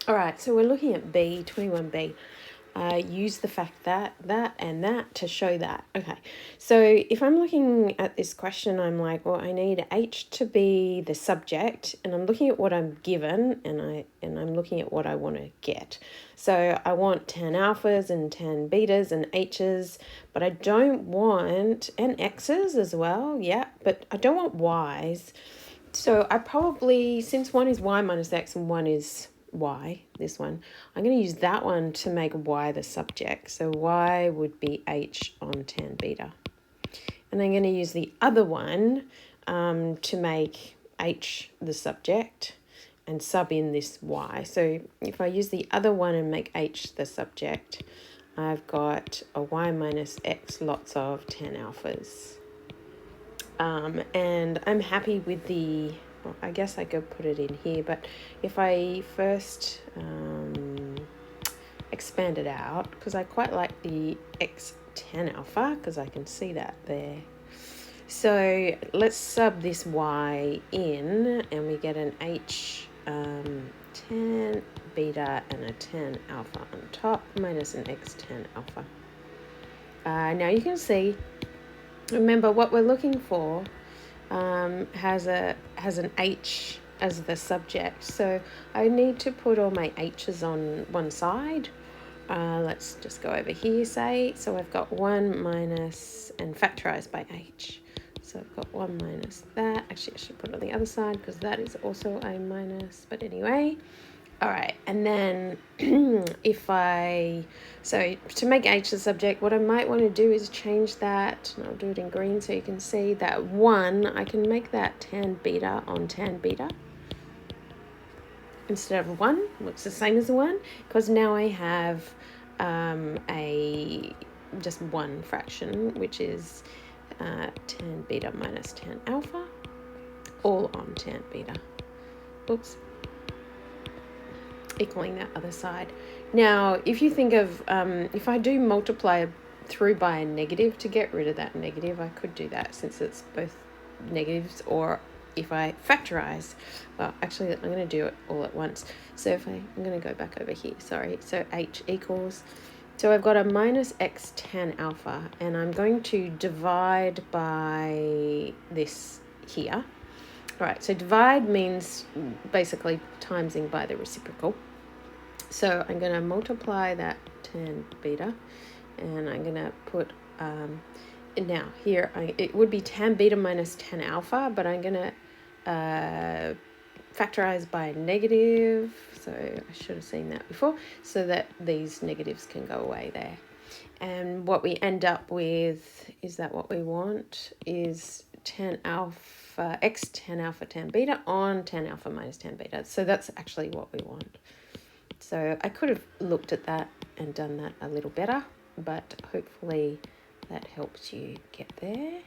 All right, so we're looking at B, 21b. Use the fact that, and that to show that. Okay, so if I'm looking at this question, I'm like, well, I need H to be the subject, and I'm looking at what I'm given, and I'm looking at what I want to get. So I want tan alphas and tan betas and H's, but I don't want, and X's as well, yeah, but I don't want Y's. So I probably, since one is Y minus X and one is Y, this one, I'm going to use that one to make Y the subject. So Y would be H on tan beta. And I'm going to use the other one to make H the subject and sub in this Y. So if I use the other one and make H the subject, I've got a Y minus X lots of tan alphas. And I'm happy with the, well, I guess I could put it in here, but if I first expand it out, because I quite like the X10 alpha, because I can see that there. So let's sub this Y in, and we get an H 10 beta and a 10 alpha on top, minus an X10 alpha. Now you can see, remember what we're looking for has an H as the subject, so I need to put all my H's on one side. Let's just go over here, say, so I've got 1 minus and factorize by H. So I've got 1 minus that. Actually, I should put it on the other side because that is also a minus, but anyway. All right, and then so to make H the subject, what I might want to do is change that, and I'll do it in green so you can see that 1, I can make that tan beta on tan beta. Instead of 1, looks the same as the 1, because now I have just one fraction, which is tan beta minus tan alpha, all on tan beta. Oops. Equaling that other side. Now, if you think of, if I do multiply through by a negative to get rid of that negative, I could do that since it's both negatives, or if I factorize, well, actually, I'm going to do it all at once. So I'm going to go back over here, sorry. So H equals, so I've got a minus X tan alpha, and I'm going to divide by this here. All right, so divide means basically timesing by the reciprocal. So I'm going to multiply that tan beta, and I'm going to put, now here, it would be tan beta minus tan alpha, but I'm going to factorize by negative, so I should have seen that before, so that these negatives can go away there. And what we end up with, is that what we want, is tan alpha, X tan alpha tan beta on tan alpha minus tan beta. So that's actually what we want. So I could have looked at that and done that a little better, but hopefully that helps you get there.